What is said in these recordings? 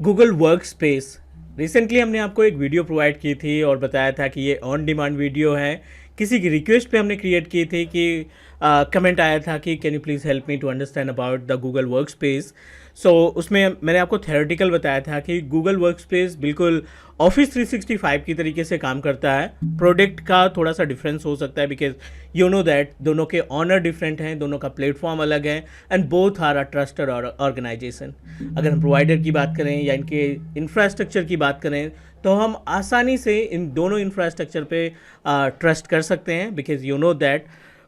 Google work space. Recently हमने आपको एक वीडियो प्रोवाइड की थी और बताया था कि ये ऑन डिमांड वीडियो है। किसी की रिक्वेस्ट पे हमने क्रिएट की थी कि कमेंट आया था कि can you please help me to understand about the Google work space. So उसमें मैंने आपको थ्योरेटिकल बताया था कि गूगल वर्क स्पेस बिल्कुल ऑफिस 365 की तरीके से काम करता है। प्रोडक्ट का थोड़ा सा डिफरेंस हो सकता है बिकॉज यू नो दैट दोनों के ऑनर डिफरेंट हैं, दोनों का प्लेटफॉर्म अलग है and both are a trusted organisation. अगर हम प्रोवाइडर की बात करें या इनके इंफ्रास्ट्रक्चर की बात करें तो हम आसानी से इन दोनों इंफ्रास्ट्रक्चर पे ट्रस्ट कर सकते हैं because you know that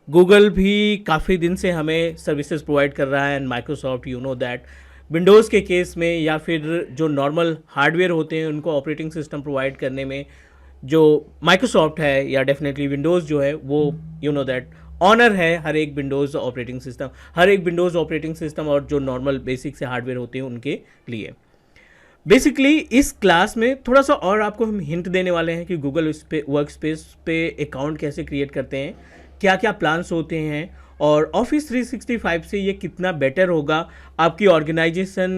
Google भी काफ़ी दिन से हमें सर्विसेज प्रोवाइड कर रहा है and Microsoft you know that Windows के केस में या फिर जो नॉर्मल हार्डवेयर होते हैं उनको ऑपरेटिंग सिस्टम प्रोवाइड करने में जो माइक्रोसॉफ्ट है या डेफिनेटली विंडोज़ जो है वो यू नो दैट ऑनर है हर एक विंडोज़ ऑपरेटिंग सिस्टम, हर एक विंडोज़ ऑपरेटिंग सिस्टम और जो नॉर्मल बेसिक से हार्डवेयर होते हैं उनके लिए। बेसिकली इस क्लास में थोड़ा सा और आपको हम हिंट देने वाले हैं कि गूगल वर्क स्पेस पे अकाउंट कैसे क्रिएट करते हैं, क्या क्या प्लान्स होते हैं और ऑफिस 365 से ये कितना बेटर होगा आपकी ऑर्गेनाइजेशन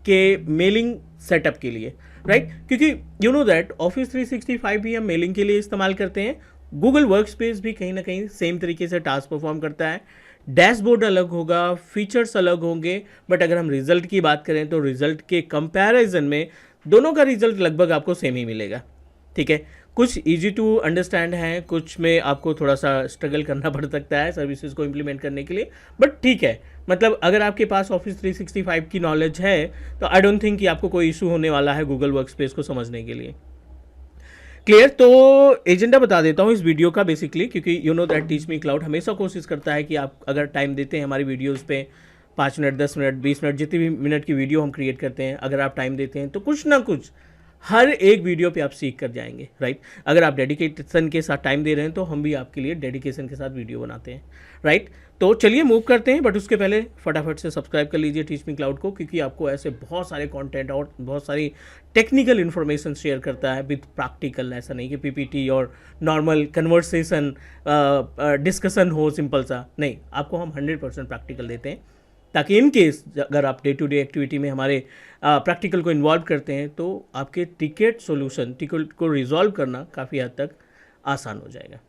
के मेलिंग सेटअप के लिए, राइट? क्योंकि यू नो दैट ऑफिस 365 भी हम मेलिंग के लिए इस्तेमाल करते हैं। गूगल वर्क स्पेस भी कहीं ना कहीं सेम तरीके से टास्क परफॉर्म करता है। डैशबोर्ड अलग होगा, फीचर्स अलग होंगे, बट अगर हम रिजल्ट की बात करें तो रिजल्ट के कंपैरिजन में दोनों का रिजल्ट लगभग आपको सेम ही मिलेगा। ठीक है, कुछ इजी टू अंडरस्टैंड है, कुछ में आपको थोड़ा सा स्ट्रगल करना पड़ सकता है सर्विसेज को इम्प्लीमेंट करने के लिए, बट ठीक है। मतलब अगर आपके पास ऑफिस 365 की नॉलेज है तो आई डोंट थिंक कि आपको कोई इशू होने वाला है गूगल वर्क स्पेस को समझने के लिए। क्लियर? तो एजेंडा बता देता हूँ इस वीडियो का बेसिकली, क्योंकि you know that teach Me cloud हमेशा कोशिश करता है कि आप अगर टाइम देते हैं हमारी वीडियोस पे 5 मिनट 10 मिनट 20 मिनट जितनी भी मिनट की वीडियो हम क्रिएट करते हैं, अगर आप टाइम देते हैं तो कुछ ना कुछ हर एक वीडियो पे आप सीख कर जाएंगे, राइट? अगर आप डेडिकेशन के साथ टाइम दे रहे हैं तो हम भी आपके लिए डेडिकेशन के साथ वीडियो बनाते हैं, राइट? तो चलिए मूव करते हैं, बट उसके पहले फटाफट से सब्सक्राइब कर लीजिए टीच मी क्लाउड को, क्योंकि आपको ऐसे बहुत सारे कंटेंट और बहुत सारी टेक्निकल इन्फॉर्मेशन शेयर करता है विद प्रैक्टिकल। ऐसा नहीं कि पीपीटी और नॉर्मल कन्वर्सेशन डिस्कशन हो सिंपल सा, नहीं, आपको हम 100% प्रैक्टिकल देते हैं ताकि इन केस अगर आप डे टू डे एक्टिविटी में हमारे प्रैक्टिकल को इन्वॉल्व करते हैं तो आपके टिकट को रिजॉल्व करना काफ़ी हद तक आसान हो जाएगा।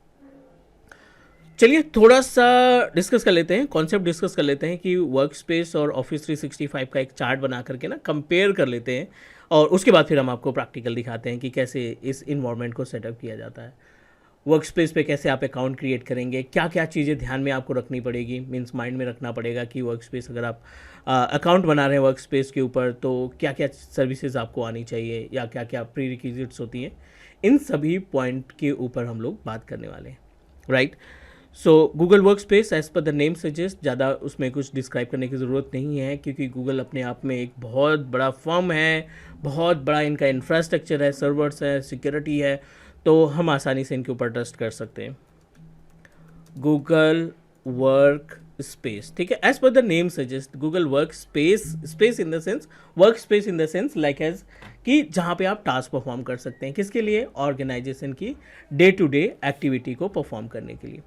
चलिए थोड़ा सा डिस्कस कर लेते हैं, कॉन्सेप्ट डिस्कस कर लेते हैं कि वर्क स्पेस और ऑफिस 365 का एक चार्ट बना करके ना कंपेयर कर लेते हैं और उसके बाद फिर हम आपको प्रैक्टिकल दिखाते हैं कि कैसे इस इन्वायरमेंट को सेटअप किया जाता है। वर्क स्पेस पे कैसे आप अकाउंट क्रिएट करेंगे, क्या क्या चीज़ें ध्यान में आपको रखनी पड़ेगी, मीन्स माइंड में रखना पड़ेगा कि वर्क स्पेस अगर आप अकाउंट बना रहे हैं वर्क स्पेस के ऊपर तो क्या क्या सर्विसेज आपको आनी चाहिए या क्या क्या प्री रिक्विजिट्स होती हैं, इन सभी पॉइंट के ऊपर हम लोग बात करने वाले हैं, right? So Google work space as per the name suggest, ज़्यादा उसमें कुछ डिस्क्राइब करने की ज़रूरत नहीं है क्योंकि गूगल अपने आप में एक बहुत बड़ा फर्म है, बहुत बड़ा इनका इंफ्रास्ट्रक्चर है, सर्वर्स है, सिक्योरिटी है, तो हम आसानी से इनके ऊपर ट्रस्ट कर सकते हैं। गूगल वर्क स्पेस, ठीक है, as per the name suggest Google work space, space in the sense, work space in the sense like as कि जहाँ पे आप टास्क परफॉर्म कर सकते हैं, किसके लिए? ऑर्गेनाइजेशन की डे टू डे एक्टिविटी को परफॉर्म करने के लिए।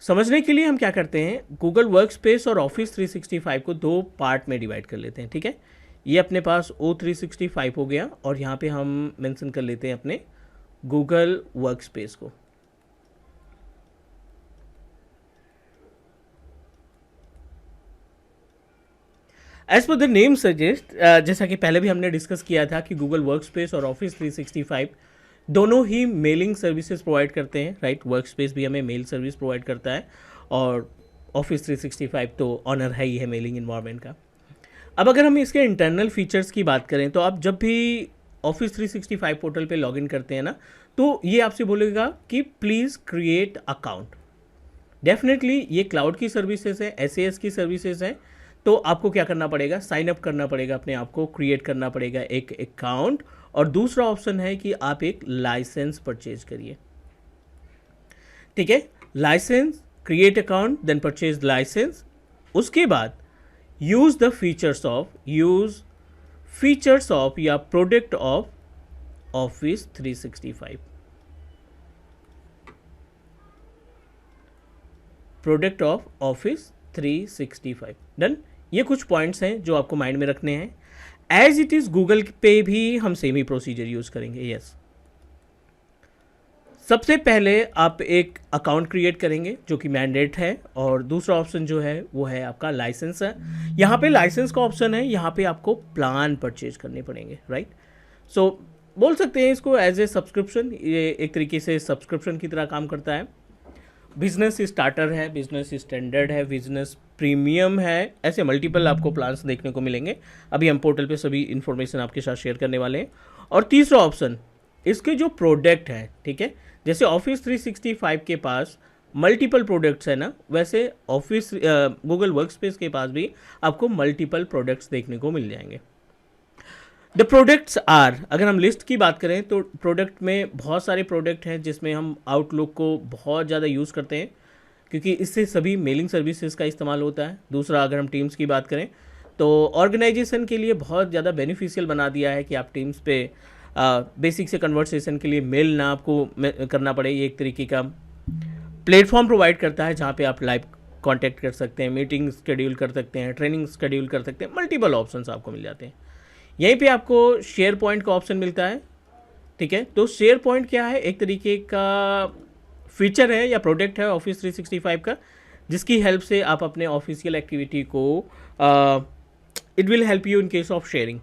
समझने के लिए हम क्या करते हैं, गूगल वर्क स्पेस और ऑफिस 365 को दो पार्ट में डिवाइड कर लेते हैं, ठीक है? ये अपने पास O365 हो गया और यहाँ पे हम मेंशन कर लेते हैं अपने गूगल वर्क स्पेस को। As per the name suggest, जैसा कि पहले भी हमने डिस्कस किया था कि गूगल वर्क स्पेस और ऑफिस 365 दोनों ही मेलिंग सर्विसेज प्रोवाइड करते हैं, राइट? वर्क स्पेस भी हमें मेल सर्विस प्रोवाइड करता है और ऑफिस 365 तो ऑनर है ही है मेलिंग इन्वायरमेंट का। अब अगर हम इसके इंटरनल फीचर्स की बात करें तो आप जब भी ऑफिस 365 पोर्टल पे लॉगिन करते हैं ना तो ये आपसे बोलेगा कि प्लीज़ क्रिएट अकाउंट। डेफिनेटली ये क्लाउड की सर्विसेज है, एसएएस की सर्विसेज हैं, तो आपको क्या करना पड़ेगा? साइन अप करना पड़ेगा, अपने आप को क्रिएट करना पड़ेगा एक अकाउंट, और दूसरा ऑप्शन है कि आप एक लाइसेंस परचेज करिए, ठीक है? Licence, create account, then purchase licence, उसके बाद यूज द फीचर्स ऑफ या product of office 365, product of office 365। Done? ये कुछ पॉइंट्स हैं जो आपको माइंड में रखने हैं। एज इट इज़ गूगल पे भी हम सेम ही प्रोसीजर यूज़ करेंगे। यस, सबसे पहले आप एक अकाउंट क्रिएट करेंगे जो कि मैंडेट है, और दूसरा ऑप्शन जो है वो है आपका लाइसेंस है। यहाँ पे लाइसेंस का ऑप्शन है, यहाँ पे आपको प्लान परचेज करने पड़ेंगे, राइट। सो बोल सकते हैं इसको एज ए सब्सक्रिप्शन, ये एक तरीके से सब्सक्रिप्शन की तरह काम करता है। बिजनेस स्टार्टर है, बिजनेस स्टैंडर्ड है, बिजनेस प्रीमियम है, ऐसे मल्टीपल आपको प्लान्स देखने को मिलेंगे। अभी हम पोर्टल पे सभी इन्फॉर्मेशन आपके साथ शेयर करने वाले हैं। और तीसरा ऑप्शन, इसके जो प्रोडक्ट है, ठीक है, जैसे ऑफिस 365 के पास मल्टीपल प्रोडक्ट्स है ना, वैसे ऑफिस गूगल वर्कस्पेस के पास भी आपको मल्टीपल प्रोडक्ट्स देखने को मिल जाएंगे। द प्रोडक्ट्स आर, अगर हम लिस्ट की बात करें तो प्रोडक्ट में बहुत सारे प्रोडक्ट हैं जिसमें हम आउटलुक को बहुत ज़्यादा यूज़ करते हैं, क्योंकि इससे सभी मेलिंग सर्विसेज का इस्तेमाल होता है। दूसरा, अगर हम टीम्स की बात करें तो ऑर्गेनाइजेशन के लिए बहुत ज़्यादा बेनिफिशियल बना दिया है कि आप टीम्स पे बेसिक से कन्वर्सेशन के लिए मेल ना आपको करना पड़े। ये एक तरीके का प्लेटफॉर्म प्रोवाइड करता है जहाँ पे आप लाइव कांटेक्ट कर सकते हैं, मीटिंग शेड्यूल कर सकते हैं, ट्रेनिंग शेड्यूल कर सकते हैं, मल्टीपल ऑप्शंस आपको मिल जाते हैं। यहीं पे आपको शेयर पॉइंट का ऑप्शन मिलता है, ठीक है। तो शेयर पॉइंट क्या है, एक तरीके का फीचर है या प्रोडक्ट है ऑफिस 365 का, जिसकी हेल्प से आप अपने ऑफिशियल एक्टिविटी को it will help you in case of sharing,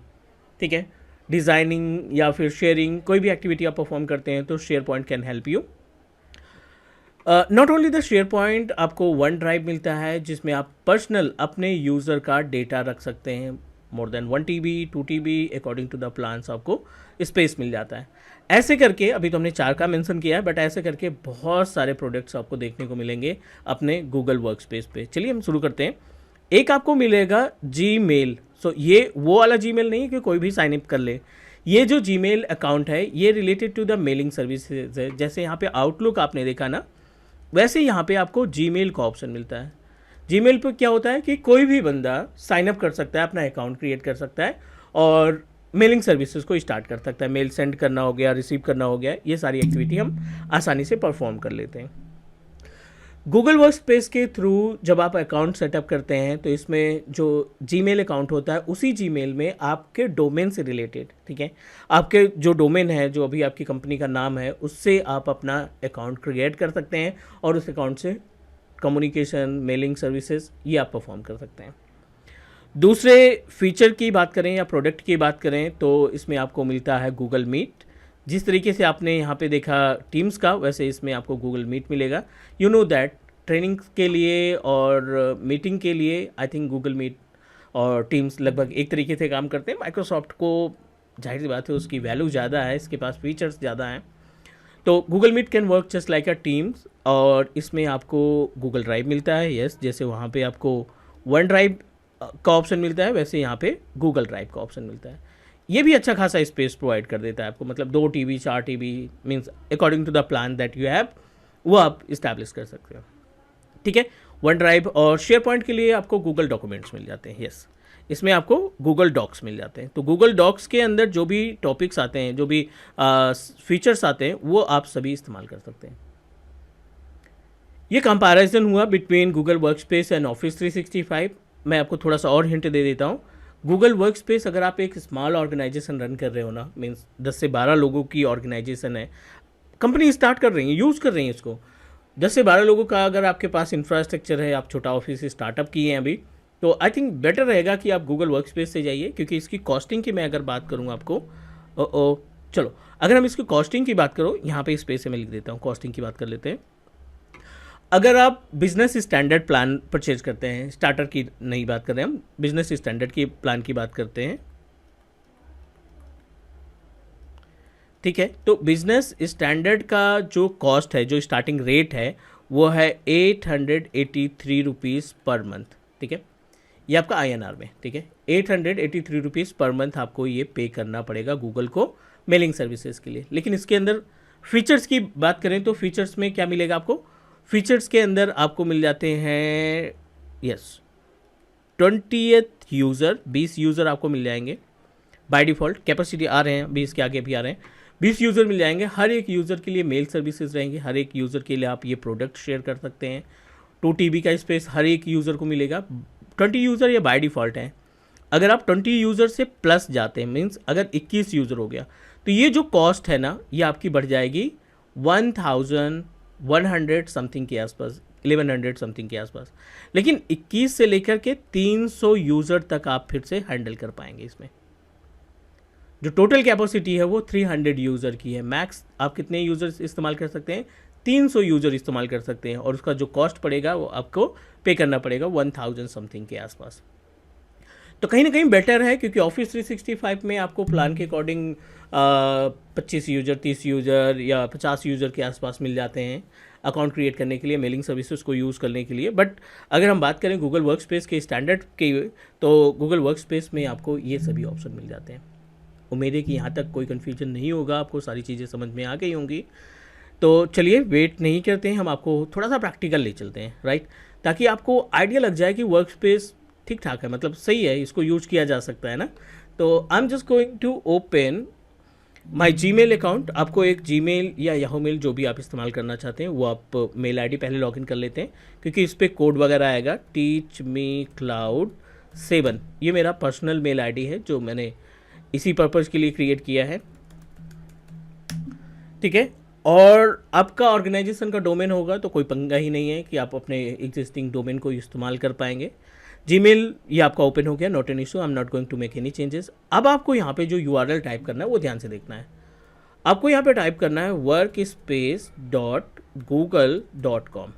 ठीक है। डिज़ाइनिंग या फिर शेयरिंग, कोई भी एक्टिविटी आप परफॉर्म करते हैं तो share point can help you. Not only the share point, आपको वन ड्राइव मिलता है जिसमें आप पर्सनल अपने यूज़र का डेटा रख सकते हैं। More than 1 TB 2 TB according to the plans आपको स्पेस मिल जाता है। ऐसे करके, अभी तो हमने 4 का मेंशन किया है, बट ऐसे करके बहुत सारे प्रोडक्ट्स आपको देखने को मिलेंगे अपने गूगल वर्कस्पेस पे। चलिए हम शुरू करते हैं। एक आपको मिलेगा जीमेल। सो ये वो वाला जीमेल नहीं कि कोई भी साइन अप कर ले। ये जो जीमेल अकाउंट है ये related to the mailing services है। जैसे यहाँ पे आउटलुक आपने देखा ना, वैसे यहाँ पे आपको जीमेल का ऑप्शन मिलता है। जीमेल पे क्या होता है कि कोई भी बंदा साइन अप कर सकता है, अपना अकाउंट क्रिएट कर सकता है और मेलिंग सर्विसेज को स्टार्ट कर सकता है। मेल सेंड करना हो गया, रिसीव करना हो गया, ये सारी एक्टिविटी हम आसानी से परफॉर्म कर लेते हैं। गूगल वर्कस्पेस के थ्रू जब आप अकाउंट सेटअप करते हैं तो इसमें जो जीमेल अकाउंट होता है उसी जीमेल में आपके डोमेन से रिलेटेड, ठीक है, आपके जो डोमेन है, जो अभी आपकी कंपनी का नाम है, उससे आप अपना अकाउंट क्रिएट कर सकते हैं और उस अकाउंट से कम्युनिकेशन, मेलिंग सर्विसेज ये आप परफॉर्म कर सकते हैं। दूसरे फीचर की बात करें या प्रोडक्ट की बात करें तो इसमें आपको मिलता है गूगल मीट। जिस तरीके से आपने यहाँ पे देखा टीम्स का, वैसे इसमें आपको गूगल मीट मिलेगा। यू नो दैट ट्रेनिंग के लिए और मीटिंग के लिए आई थिंक गूगल मीट और टीम्स लगभग एक तरीके से काम करते हैं। माइक्रोसॉफ्ट को जाहिर सी बात है उसकी वैल्यू ज़्यादा है, इसके पास फीचर्स ज़्यादा हैं। तो Google Meet can work just like a Teams, और इसमें आपको गूगल ड्राइव मिलता है। यस, जैसे वहाँ पे आपको वन ड्राइव का ऑप्शन मिलता है, वैसे यहाँ पे गूगल ड्राइव का ऑप्शन मिलता है। ये भी अच्छा खासा स्पेस प्रोवाइड कर देता है आपको, मतलब 2 TB 4 TB means according to the plan that you have, वो आप इस्टेब्लिश कर सकते हो, ठीक है। वन ड्राइव और शेयर पॉइंट के लिए आपको गूगल डॉक्यूमेंट्स मिल जाते हैं। यस, इसमें आपको गूगल डॉक्स मिल जाते हैं। तो गूगल डॉक्स के अंदर जो भी टॉपिक्स आते हैं, जो भी फीचर्स आते हैं, वो आप सभी इस्तेमाल कर सकते हैं। ये कंपैरिजन हुआ between Google workspace and office 365। मैं आपको थोड़ा सा और हिंट दे देता हूँ। गूगल वर्कस्पेस अगर आप एक स्मॉल ऑर्गेनाइजेशन रन कर रहे हो ना, मीन्स 10 से 12 लोगों की ऑर्गेनाइजेशन है, कंपनी स्टार्ट कर रही है, यूज़ कर रही है इसको, 10 से 12 लोगों का अगर आपके पास इंफ्रास्ट्रक्चर है, आप छोटा ऑफिस स्टार्टअप किए हैं अभी, तो आई थिंक बेटर रहेगा कि आप गूगल वर्कस्पेस से जाइए, क्योंकि इसकी कॉस्टिंग की मैं अगर बात करूँ आपको, चलो अगर हम इसकी कॉस्टिंग की बात करो, यहाँ पे स्पेस से मैं लिख देता हूँ, कॉस्टिंग की बात कर लेते हैं। अगर आप बिजनेस स्टैंडर्ड प्लान परचेज करते हैं, स्टार्टर की नहीं बात कर रहे हैं हम, बिजनेस स्टैंडर्ड की प्लान की बात करते हैं, ठीक है। तो बिजनेस स्टैंडर्ड का जो कॉस्ट है, जो स्टार्टिंग रेट है, वो है 883 रुपीज़ पर मंथ, ठीक है। ये आपका INR में, ठीक है, 883 रुपीज़ पर मंथ आपको ये पे करना पड़ेगा गूगल को मेलिंग सर्विसेज के लिए। लेकिन इसके अंदर फीचर्स की बात करें तो फीचर्स में क्या मिलेगा आपको? फीचर्स के अंदर आपको मिल जाते हैं, यस, 20th यूज़र, 20 यूज़र आपको मिल जाएंगे बाय डिफ़ॉल्ट। कैपेसिटी आ रहे हैं 20 के आगे भी आ रहे हैं, 20 यूज़र मिल जाएंगे। हर एक यूज़र के लिए मेल सर्विसेज रहेंगे, हर एक यूज़र के लिए आप ये प्रोडक्ट शेयर कर सकते हैं। 2 TB का स्पेस हर एक यूज़र को मिलेगा। 20 यूज़र ये बाय डिफ़ॉल्ट है। अगर आप 20 यूज़र से प्लस जाते हैं, मीन्स अगर 21 यूज़र हो गया, तो ये जो कॉस्ट है ना, ये आपकी बढ़ जाएगी 1100 समथिंग के आसपास, 1100 समथिंग के आसपास। लेकिन 21 से लेकर के 300 यूज़र तक आप फिर से हैंडल कर पाएंगे। इसमें जो टोटल कैपेसिटी है वो 300 यूज़र की है। मैक्स आप कितने यूज़र्स इस्तेमाल कर सकते हैं? 300 यूज़र इस्तेमाल कर सकते हैं, और उसका जो कॉस्ट पड़ेगा वो आपको पे करना पड़ेगा 1000 समथिंग के आसपास। तो कहीं ना कहीं बेटर है, क्योंकि ऑफिस 365 में आपको प्लान के अकॉर्डिंग 25 यूज़र, 30 यूज़र या 50 यूज़र के आसपास मिल जाते हैं अकाउंट क्रिएट करने के लिए, मेलिंग सर्विसेज को यूज़ करने के लिए। बट अगर हम बात करें गूगल वर्कस्पेस के स्टैंडर्ड की, तो गूगल वर्कस्पेस में आपको ये सभी ऑप्शन मिल जाते हैं। उम्मीद है कि यहाँ तक कोई कन्फ्यूजन नहीं होगा, आपको सारी चीज़ें समझ में आ गई होंगी। तो चलिए वेट नहीं करते हैं, हम आपको थोड़ा सा प्रैक्टिकल ले चलते हैं, राइट, ताकि आपको आइडिया लग जाए कि वर्क स्पेस ठीक ठाक है, मतलब सही है, इसको यूज किया जा सकता है ना। तो I am just going to open my Gmail account. आपको एक जीमेल या याहू मेल जो भी आप इस्तेमाल करना चाहते हैं वो आप मेल आईडी पहले लॉगिन कर लेते हैं, क्योंकि इस पर कोड वगैरह आएगा। teachmecloud7 ये मेरा पर्सनल मेल आईडी है जो मैंने इसी पर्पज़ के लिए क्रिएट किया है, ठीक है। और आपका ऑर्गेनाइजेशन का डोमेन होगा तो कोई पंगा ही नहीं है कि आप अपने एग्जिस्टिंग डोमेन को इस्तेमाल कर पाएंगे। जीमेल ये आपका ओपन हो गया, not an issue, I am not going to make any changes. अब आपको यहाँ पे जो यूआरएल टाइप करना है वो ध्यान से देखना है। आपको यहाँ पे टाइप करना है workspace.google.com।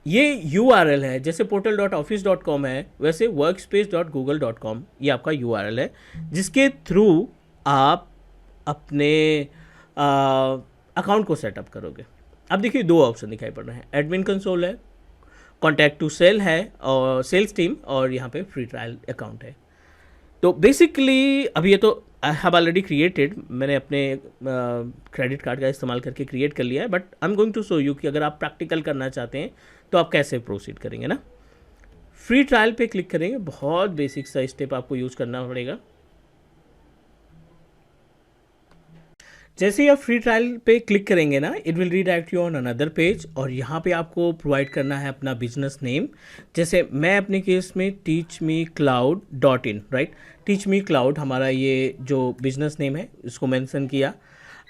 ये यूआरएल है, जैसे portal.office.com है वैसे workspace.google.com ये आपका यूआरएल है, जिसके थ्रू आप अपने अकाउंट को सेटअप करोगे। अब देखिए दो ऑप्शन दिखाई पड़ रहे हैं, एडमिन कंसोल है, कॉन्टैक्ट टू सेल है और सेल्स टीम, और यहाँ पे फ्री ट्रायल अकाउंट है। तो बेसिकली अभी ये तो आई हैव ऑलरेडी क्रिएटेड, मैंने अपने क्रेडिट कार्ड का इस्तेमाल करके क्रिएट कर लिया है, but I am going to show you कि अगर आप प्रैक्टिकल करना चाहते हैं तो आप कैसे प्रोसीड करेंगे ना। फ्री ट्रायल पे क्लिक करेंगे, बहुत बेसिक सा स्टेप आपको यूज़ करना पड़ेगा। जैसे ही आप फ्री ट्रायल पे क्लिक करेंगे ना, it will redirect you on another page, और यहाँ पे आपको प्रोवाइड करना है अपना बिजनेस नेम। जैसे मैं अपने केस में teachmecloud.in, राइट, teachmecloud हमारा ये जो बिजनेस नेम है इसको मेंशन किया।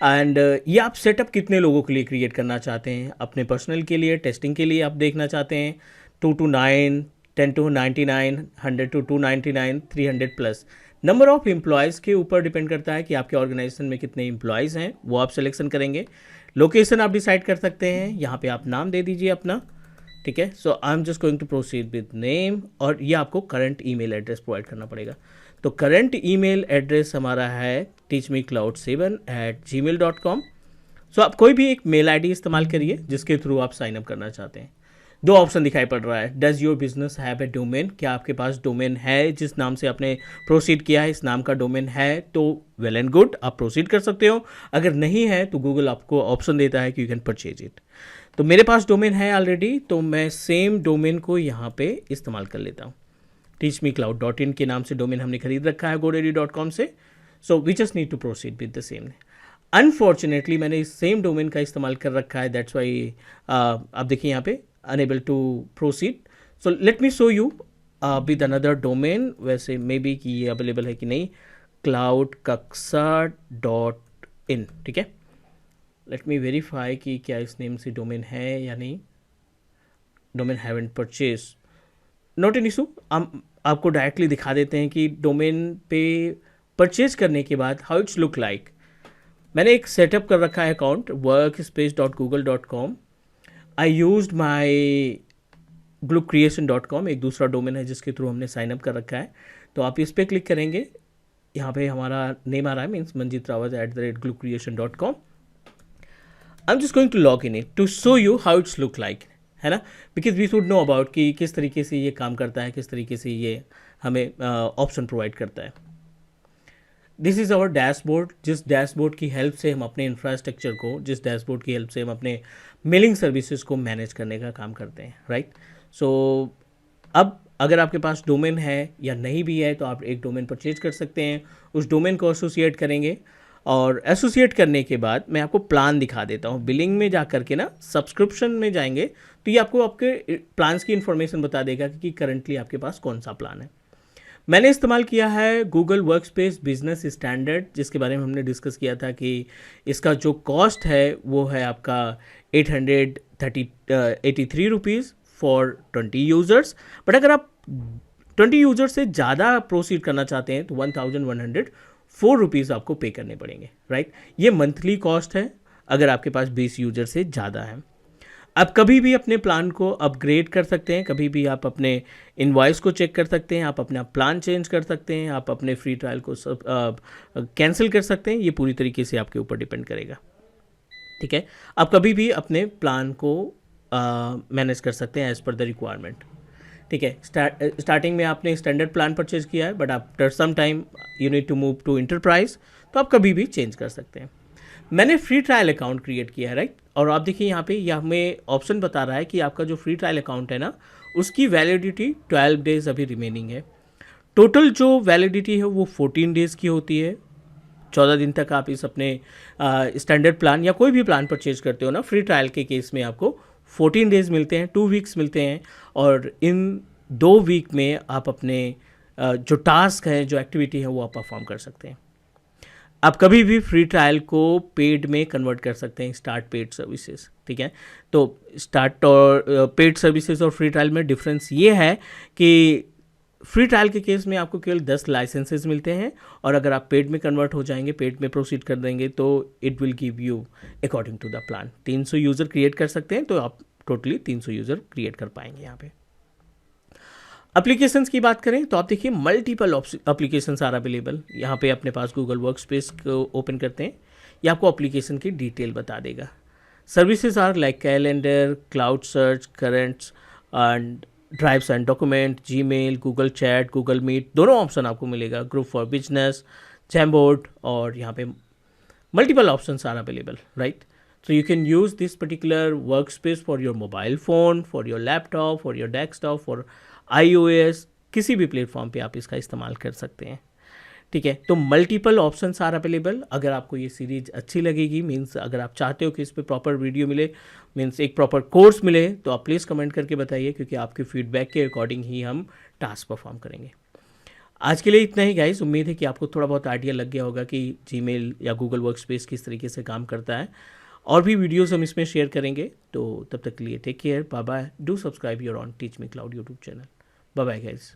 एंड ये आप सेटअप कितने लोगों के लिए क्रिएट करना चाहते हैं, अपने पर्सनल के लिए, टेस्टिंग के लिए आप देखना चाहते हैं, 2 to 9, 10 to 99, 100 to 299, 300+। Number of employees के ऊपर डिपेंड करता है कि आपके ऑर्गेनाइजेशन में कितने एम्प्लॉयज़ हैं, वो आप सिलेक्शन करेंगे। लोकेशन आप डिसाइड कर सकते हैं, यहाँ पे आप नाम दे दीजिए अपना, ठीक है। So I am just going to proceed with name, और ये आपको करंट ईमेल एड्रेस प्रोवाइड करना पड़ेगा। तो करंट ईमेल एड्रेस हमारा है teachmecloud7@gmail.com। सो आप कोई भी एक मेल आईडी इस्तेमाल करिए जिसके थ्रू आप साइन अप करना चाहते हैं। दो ऑप्शन दिखाई पड़ रहा है, does your business have a domain, क्या आपके पास डोमेन है, जिस नाम से आपने प्रोसीड किया है इस नाम का डोमेन है, तो वेल एंड गुड, आप प्रोसीड कर सकते हो। अगर नहीं है तो गूगल आपको ऑप्शन देता है कि यू कैन परचेज इट। तो मेरे पास डोमेन है ऑलरेडी, तो मैं सेम डोमेन को यहाँ पे इस्तेमाल कर लेता हूँ। teachmecloud.in के नाम से डोमेन हमने खरीद रखा है godaddy.com से, so we just need to proceed with the same. Unfortunately मैंने इस सेम डोमेन का इस्तेमाल कर रखा है, दैट्स वाई आप देखिए यहाँ पे unable to proceed। so let me show you with another domain, वैसे मे बी कि ये अवेलेबल है कि नहीं, cloudkaksa.in, ठीक है। लेट मी वेरीफाई कि क्या इस नेम से डोमेन है या नहीं। Domain haven't purchase, not an issue, हम आपको डायरेक्टली दिखा देते हैं कि डोमेन पे परचेज करने के बाद हाउ इट्स लुक लाइक। मैंने एक सेटअप कर रखा है account workspace.google.com। I used my gluecreation.com, एक दूसरा डोमेन है जिसके थ्रू हमने साइन अप कर रखा है। तो आप इस पर क्लिक करेंगे, यहाँ पे हमारा नेम आ रहा है, means Manjeet Rawat @gluecreation.com। I am just going to log in it to show you how it's look like, है ना, because we should know about कि किस तरीके से ये काम करता है, किस तरीके से ये हमें ऑप्शन प्रोवाइड करता है। दिस इज़ आवर डैशबोर्ड, जिस डैशबोर्ड की हेल्प से हम अपने इंफ्रास्ट्रक्चर को, जिस डैशबोर्ड की हेल्प से हम अपने मेलिंग सर्विसेज को मैनेज करने का काम करते हैं, राइट। सो अब अगर आपके पास डोमेन है या नहीं भी है तो आप एक डोमेन परचेज कर सकते हैं, उस डोमेन को एसोसिएट करेंगे। और एसोसिएट करने के बाद मैं आपको प्लान दिखा देता हूँ। बिलिंग में जा करके ना सब्सक्रिप्शन में जाएंगे तो ये आपको आपके प्लान्स की इन्फॉर्मेशन बता देगा कि करंटली आपके पास कौन सा प्लान है। मैंने इस्तेमाल किया है गूगल वर्कस्पेस बिजनेस स्टैंडर्ड, जिसके बारे में हमने डिस्कस किया था कि इसका जो कॉस्ट है वो है आपका 883 रुपीज़ फॉर 20 यूज़र्स। बट अगर आप 20 यूज़र से ज़्यादा प्रोसीड करना चाहते हैं तो 1104 रुपीज़ आपको पे करने पड़ेंगे, राइट। ये मंथली कॉस्ट है अगर आपके पास 20 यूज़र से ज़्यादा है। आप कभी भी अपने प्लान को अपग्रेड कर सकते हैं, कभी भी आप अपने इनवॉइस को चेक कर सकते हैं, आप अपना प्लान चेंज कर सकते हैं, आप अपने फ्री ट्रायल को कैंसिल कर सकते हैं। ये पूरी तरीके से आपके ऊपर डिपेंड करेगा, ठीक है। आप कभी भी अपने प्लान को मैनेज कर सकते हैं एज पर द रिक्वायरमेंट, ठीक है। स्टार्टिंग में आपने स्टैंडर्ड प्लान परचेज किया है, but after some time you need to move to enterprise, तो आप कभी भी चेंज कर सकते हैं। मैंने फ्री ट्रायल अकाउंट क्रिएट किया है, राइट। और आप देखिए यहाँ पे यह हमें ऑप्शन बता रहा है कि आपका जो फ्री ट्रायल अकाउंट है ना, उसकी वैलिडिटी 12 डेज अभी रिमेनिंग है। टोटल जो वैलिडिटी है वो 14 डेज़ की होती है। 14 दिन तक आप इस अपने स्टैंडर्ड प्लान या कोई भी प्लान परचेज करते हो ना, फ्री ट्रायल के केस में आपको 14 डेज़ मिलते हैं, 2 वीक्स मिलते हैं। और इन 2 वीक में आप अपने जो टास्क है, जो एक्टिविटी है, वो आप परफॉर्म कर सकते हैं। आप कभी भी फ्री ट्रायल को पेड में कन्वर्ट कर सकते हैं, स्टार्ट पेड सर्विसेज, ठीक है। तो स्टार्ट और पेड सर्विसेज और फ्री ट्रायल में डिफरेंस ये है कि फ्री ट्रायल के केस में आपको केवल 10 लाइसेंसेस मिलते हैं, और अगर आप पेड में कन्वर्ट हो जाएंगे, पेड में प्रोसीड कर देंगे, तो it will give you according to the plan 300 user create कर सकते हैं। तो आप टोटली 300 यूज़र क्रिएट कर पाएंगे। यहाँ पे एप्लीकेशंस की बात करें तो आप देखिए मल्टीपल एप्लीकेशंस आर अवेलेबल। यहाँ पे अपने पास गूगल वर्कस्पेस को ओपन करते हैं, ये आपको एप्लीकेशन की डिटेल बता देगा। Services are like calendar, cloud search, currents and drives and document, Gmail, Google Chat, Google Meet, दोनों ऑप्शन आपको मिलेगा। ग्रुप फॉर बिजनेस, जैमबोर्ड, और यहाँ पे multiple options are available, right. So you can use this particular workspace for your mobile phone, for your laptop, for your desktop, for iOS, किसी भी platform पे आप इसका इस्तेमाल कर सकते हैं, ठीक है। तो मल्टीपल ऑप्शंस आर अवेलेबल। अगर आपको ये सीरीज अच्छी लगेगी, मीन्स अगर आप चाहते हो कि इस पर प्रॉपर वीडियो मिले, मीन्स एक प्रॉपर कोर्स मिले, तो आप प्लीज़ कमेंट करके बताइए, क्योंकि आपके फीडबैक के अकॉर्डिंग ही हम टास्क परफॉर्म करेंगे। आज के लिए इतना ही गाइस। उम्मीद है कि आपको थोड़ा बहुत आइडिया लग गया होगा कि जीमेल या गूगल वर्कस्पेस किस तरीके से काम करता है। और भी वीडियोस हम इसमें शेयर करेंगे। तो तब तक के लिए take care, bye bye. Do subscribe your own Teach Me Cloud YouTube channel. Bye bye guys.